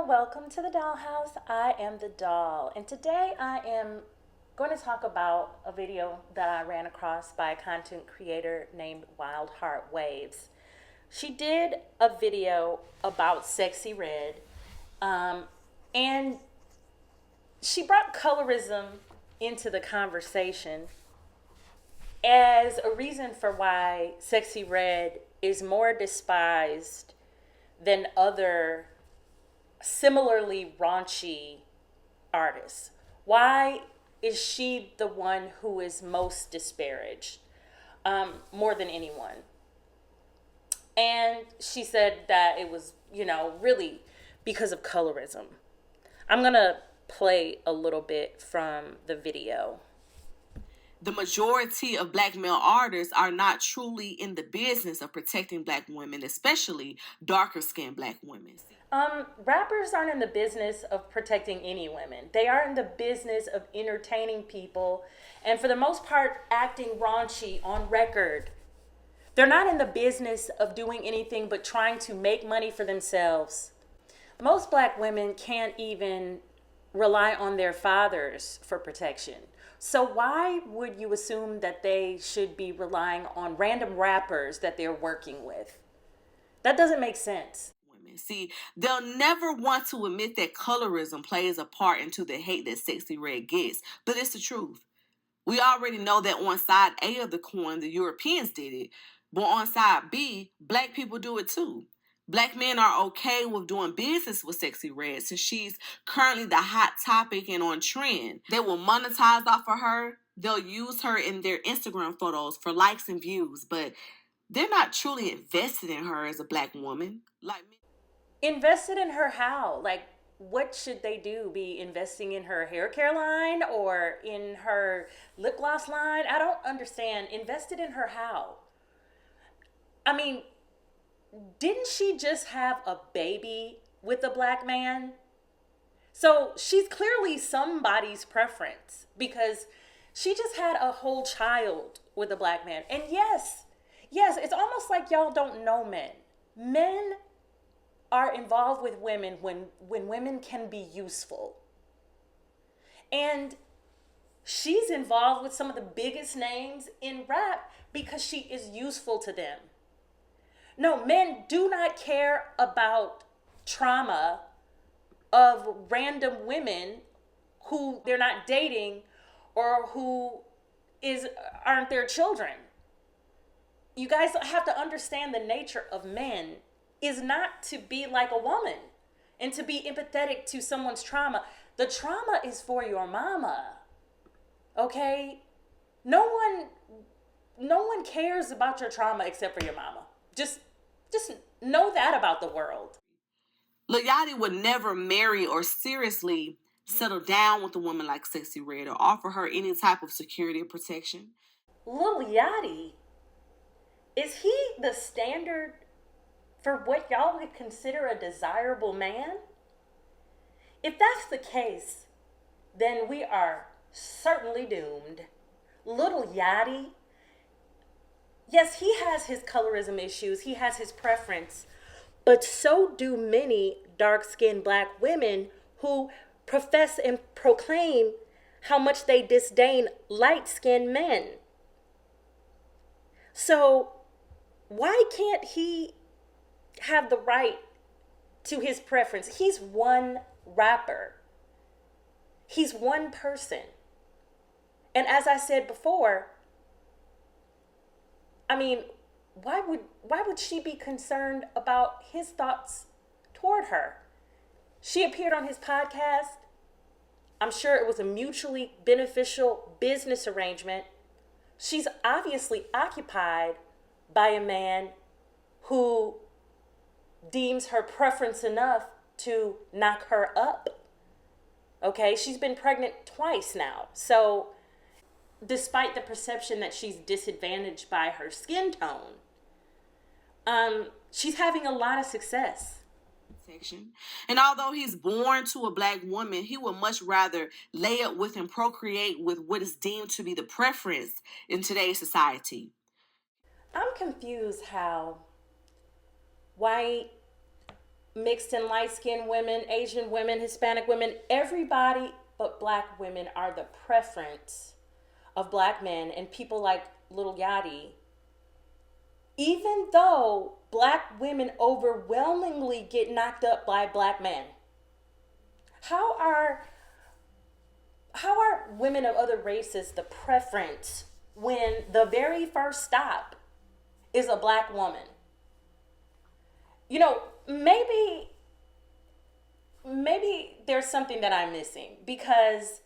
welcome to the Dollhouse. I am the doll, and today I am going to talk about a video that I ran across by a content creator named Wildheart Waves. She did a video about Sexxy Redd, and she brought colorism into the conversation as a reason for why Sexxy Redd is more despised than other similarly raunchy artists. Why is she the one who is most disparaged more than anyone? And she said that it was, really because of colorism. I'm going to play a little bit from the video. The majority of black male artists are not truly in the business of protecting black women, especially darker skinned black women. Rappers aren't in the business of protecting any women. They are in the business of entertaining people and, for the most part, acting raunchy on record. They're not in the business of doing anything but trying to make money for themselves. Most black women can't even rely on their fathers for protection. So why would you assume that they should be relying on random rappers that they're working with? That doesn't make sense. See, they'll never want to admit that colorism plays a part into the hate that Sexxy Redd gets, but it's the truth. We already know that on side A of the coin, the Europeans did it, but on side B, black people do it too. Black men are okay with doing business with Sexxy Redd since she's currently the hot topic and on trend. They will monetize off of her. They'll use her in their Instagram photos for likes and views, but they're not truly invested in her as a black woman. Invested in her how? Like, what should they do? Be investing in her hair care line or in her lip gloss line? I don't understand. Invested in her how? I mean, didn't she just have a baby with a black man? So she's clearly somebody's preference because she just had a whole child with a black man. And yes, it's almost like y'all don't know men. Men are involved with women when women can be useful. And she's involved with some of the biggest names in rap because she is useful to them. No, men do not care about trauma of random women who they're not dating or who aren't their children. You guys have to understand the nature of men is not to be like a woman and to be empathetic to someone's trauma. The trauma is for your mama. Okay? No one cares about your trauma except for your mama. Just know that about the world. Lil Yachty would never marry or seriously settle down with a woman like Sexxy Redd or offer her any type of security or protection. Lil Yachty, is he the standard for what y'all would consider a desirable man? If that's the case, then we are certainly doomed. Lil Yachty, yes, he has his colorism issues, he has his preference, but so do many dark-skinned black women who profess and proclaim how much they disdain light-skinned men. So why can't he have the right to his preference? He's one rapper. He's one person. And as I said before, I mean, why would she be concerned about his thoughts toward her? She appeared on his podcast. I'm sure it was a mutually beneficial business arrangement. She's obviously occupied by a man who deems her preference enough to knock her up. Okay, she's been pregnant twice now. So despite the perception that she's disadvantaged by her skin tone, she's having a lot of success. And although he's born to a black woman, he would much rather lay up with and procreate with what is deemed to be the preference in today's society. I'm confused how white mixed and light-skinned women, Asian women, Hispanic women, everybody but black women are the preference of black men and people like Lil Yachty, even though black women overwhelmingly get knocked up by black men. How are women of other races the preference when the very first stop is a black woman? You know, maybe there's something that I'm missing, because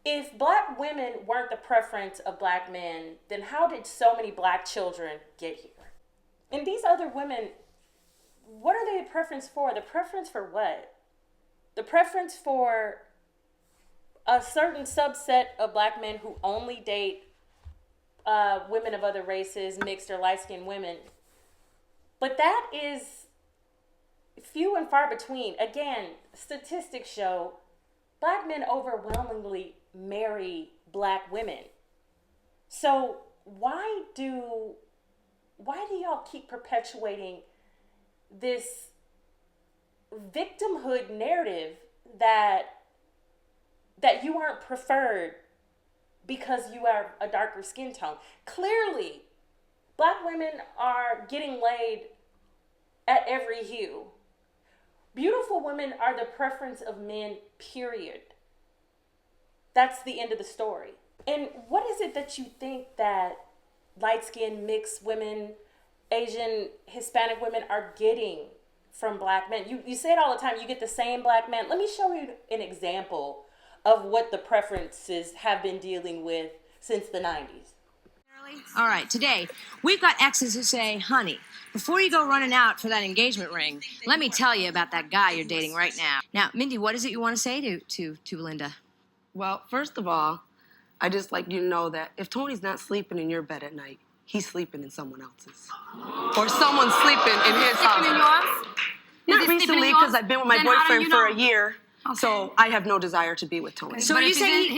if black women weren't the preference of black men, then how did so many black children get here? And these other women, what are they the preference for? The preference for what? The preference for a certain subset of black men who only date women of other races, mixed or light-skinned women. But that is few and far between. Again, statistics show black men overwhelmingly marry black women. So why do y'all keep perpetuating this victimhood narrative that you aren't preferred because you are a darker skin tone? Clearly, black women are getting laid at every hue. Beautiful women are the preference of men, period. That's the end of the story. And what is it that you think that light-skinned, mixed women, Asian, Hispanic women are getting from black men? You say it all the time, you get the same black men. Let me show you an example of what the preferences have been dealing with since the 90s. All right, today, we've got exes who say, honey, before you go running out for that engagement ring, let me tell you about that guy you're dating right now. Now, Mindy, what is it you want to say to Linda? Well, first of all, I just like you to know that if Tony's not sleeping in your bed at night, he's sleeping in someone else's. Or someone's sleeping in his house. Sleeping in yours? Not recently, because I've been with my boyfriend for a year. Okay. So I have no desire to be with Tony. So you saying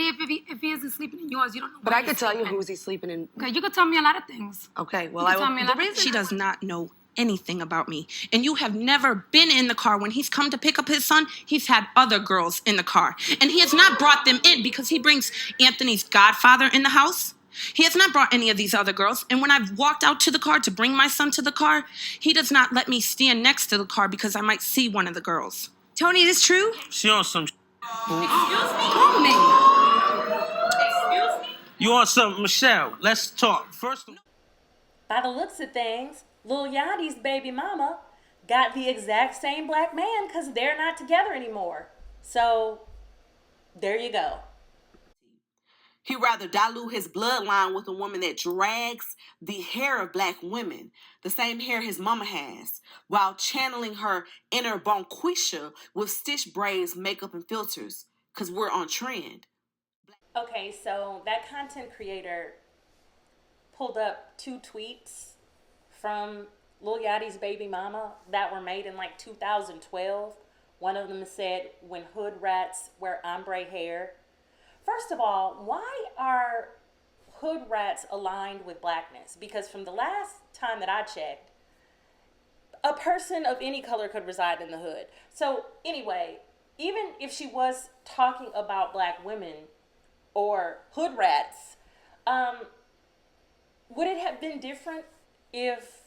if he isn't sleeping in yours, you don't know. But I could tell you who's he sleeping in. Okay, you could tell me a lot of things. Okay, well, I will. The reason she does not know anything about me, and you have never been in the car when he's come to pick up his son. He's had other girls in the car, and he has not brought them in because he brings Anthony's godfather in the house. He has not brought any of these other girls, and when I've walked out to the car to bring my son to the car, he does not let me stand next to the car because I might see one of the girls. Tony, is this true? She on some. Excuse me? Excuse me? You on something, Michelle? Let's talk. First of all, by the looks of things, Lil Yachty's baby mama got the exact same black man because they're not together anymore. So, there you go. He'd rather dilute his bloodline with a woman that drags the hair of black women, the same hair his mama has, while channeling her inner Bonquisha with stitch braids, makeup, and filters, because we're on trend. Okay, so that content creator pulled up 2 tweets from Lil Yachty's baby mama that were made in like 2012. One of them said, "When hood rats wear ombre hair." First of all, why are hood rats aligned with blackness? Because from the last time that I checked, a person of any color could reside in the hood. So anyway, even if she was talking about black women or hood rats, would it have been different if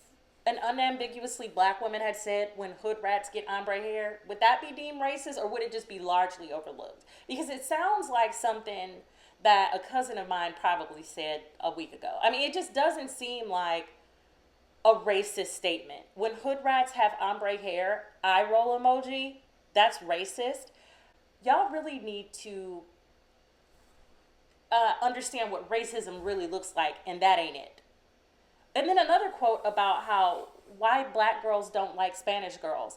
an unambiguously black woman had said, "When hood rats get ombre hair"? Would that be deemed racist, or would it just be largely overlooked? Because it sounds like something that a cousin of mine probably said a week ago. I mean, it just doesn't seem like a racist statement. When hood rats have ombre hair, eye roll emoji, that's racist. Y'all really need to understand what racism really looks like, and that ain't it. And then another quote about why black girls don't like Spanish girls.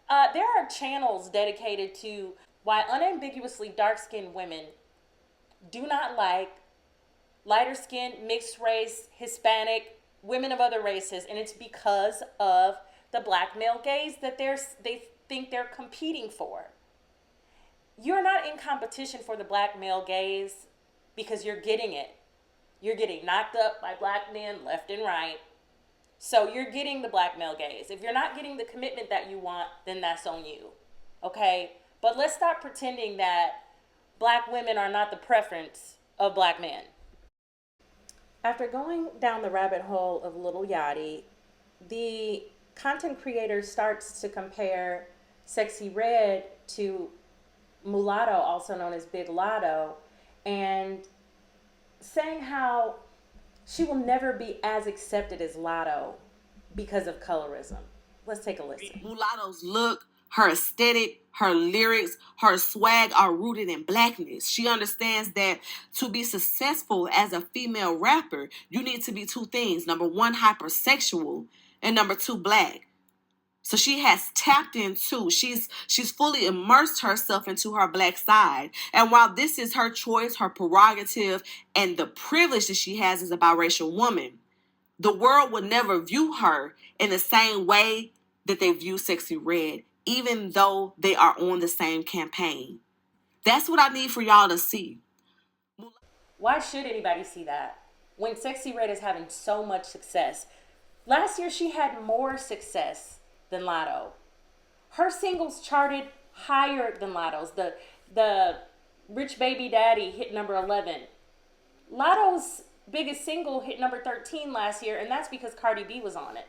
There are channels dedicated to why unambiguously dark-skinned women do not like lighter-skinned, mixed race, Hispanic, women of other races, and it's because of the black male gaze that they think they're competing for. You're not in competition for the black male gaze because you're getting it. You're getting knocked up by black men left and right. So you're getting the black male gaze. If you're not getting the commitment that you want, then that's on you. Okay? But let's stop pretending that black women are not the preference of black men. After going down the rabbit hole of Lil Yachty, the content creator starts to compare Sexxy Redd to Mulatto, also known as Big Lotto, and saying how she will never be as accepted as Lotto because of colorism. Let's take a listen. Mulatto's look, her aesthetic, her lyrics, her swag are rooted in blackness. She understands that to be successful as a female rapper, you need to be two things. Number one, hypersexual, and number two, black. So she has tapped into, she's fully immersed herself into her black side. And while this is her choice, her prerogative, and the privilege that she has as a biracial woman, the world would never view her in the same way that they view Sexxy Redd, even though they are on the same campaign. That's what I need for y'all to see. Why should anybody see that when Sexxy Redd is having so much success? Last year she had more success than Lotto. Her singles charted higher than Lotto's. The Rich Baby Daddy hit number 11. Lotto's biggest single hit number 13 last year, and that's because Cardi B was on it.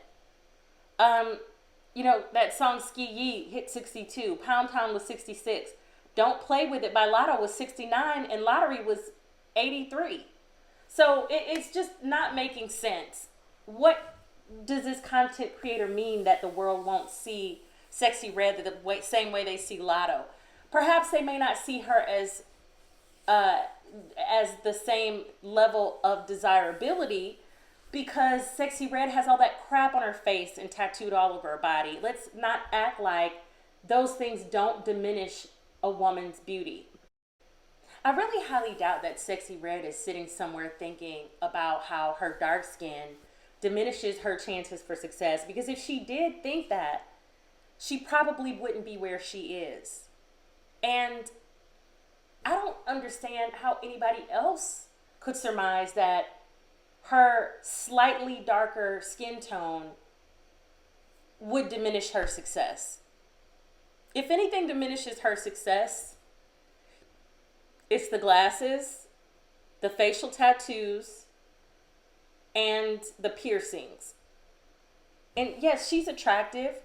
That song Ski Yee hit 62. Pound Town was 66. Don't Play With It by Lotto was 69, and Lottery was 83. So it's just not making sense. What does this content creator mean that the world won't see Sexxy Redd the same way they see Lotto? Perhaps they may not see her as the same level of desirability because Sexxy Redd has all that crap on her face and tattooed all over her body. Let's not act like those things don't diminish a woman's beauty. I really highly doubt that Sexxy Redd is sitting somewhere thinking about how her dark skin diminishes her chances for success, because if she did think that, she probably wouldn't be where she is. And I don't understand how anybody else could surmise that her slightly darker skin tone would diminish her success. If anything diminishes her success, it's the glasses, the facial tattoos, and the piercings. And yes, she's attractive,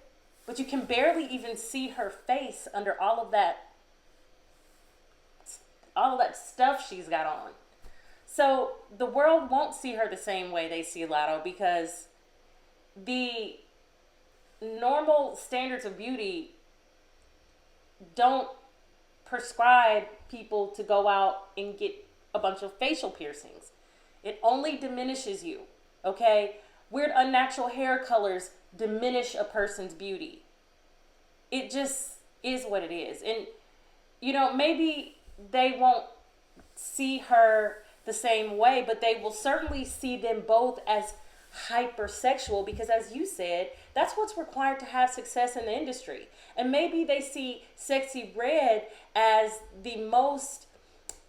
but you can barely even see her face under all of that stuff she's got on. So the world won't see her the same way they see Lotto, because the normal standards of beauty don't prescribe people to go out and get a bunch of facial piercings. It only diminishes you, okay? Weird unnatural hair colors diminish a person's beauty. It just is what it is. And, maybe they won't see her the same way, but they will certainly see them both as hypersexual, because as you said, that's what's required to have success in the industry. And maybe they see Sexxy Redd as the most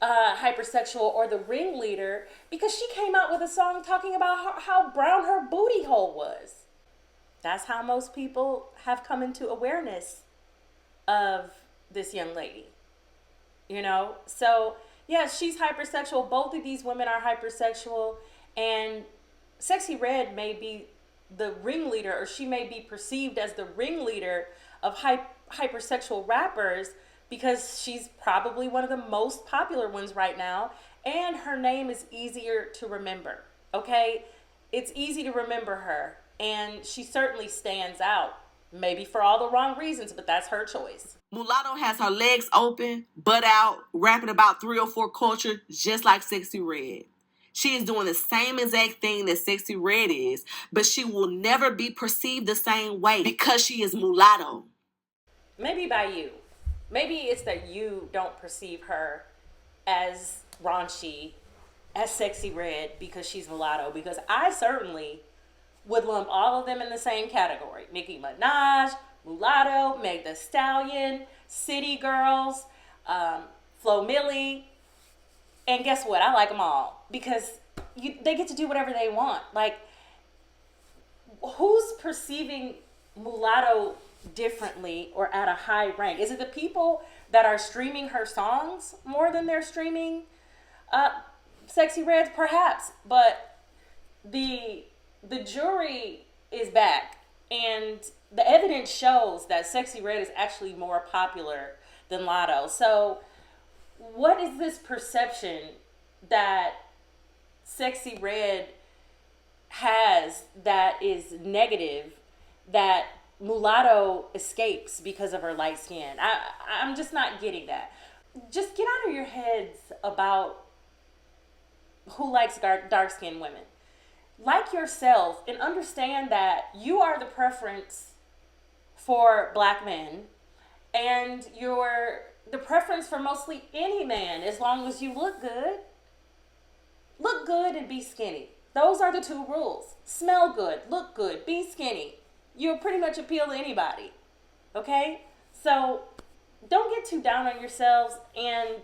hypersexual or the ringleader because she came out with a song talking about how brown her booty hole was. That's how most people have come into awareness of this young lady. So yeah, she's hypersexual. Both of these women are hypersexual, and Sexxy Redd may be the ringleader, or she may be perceived as the ringleader of hypersexual rappers, because she's probably one of the most popular ones right now, and her name is easier to remember, okay? It's easy to remember her, and she certainly stands out, maybe for all the wrong reasons, but that's her choice. Mulatto has her legs open, butt out, rapping about 304 culture, just like Sexxy Redd. She is doing the same exact thing that Sexxy Redd is, but she will never be perceived the same way because she is mulatto. Maybe by you. Maybe it's that you don't perceive her as raunchy, as Sexxy Redd because she's mulatto, because I certainly would lump all of them in the same category. Nicki Minaj, Mulatto, Meg Thee Stallion, City Girls, Flo Milli. And guess what? I like them all because they get to do whatever they want. Like, who's perceiving Mulatto differently or at a high rank? Is it the people that are streaming her songs more than they're streaming Sexxy Redd? Perhaps, but the jury is back, and the evidence shows that Sexxy Redd is actually more popular than Lotto. So what is this perception that Sexxy Redd has that is negative, that Mulatto escapes because of her light skin? I'm just not getting that. Just get out of your heads about who likes dark-skinned women. Like yourself and understand that you are the preference for black men, and you're the preference for mostly any man as long as you look good. Look good and be skinny. Those are the two rules. Smell good, look good, be skinny. You'll pretty much appeal to anybody. Okay? So don't get too down on yourselves, and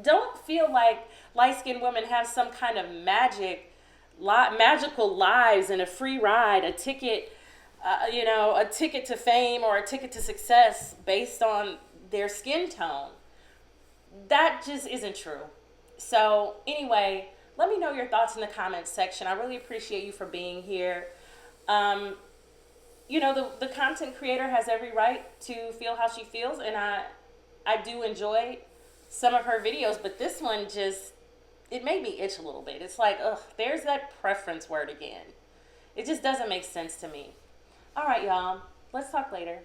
don't feel like light-skinned women have some kind of magical lives and a free ride, a ticket, a ticket to fame or a ticket to success based on their skin tone. That just isn't true. So anyway, let me know your thoughts in the comments section. I really appreciate you for being here. The content creator has every right to feel how she feels, and I do enjoy some of her videos, but this one it made me itch a little bit. It's like, ugh, there's that preference word again. It just doesn't make sense to me. All right, y'all. Let's talk later.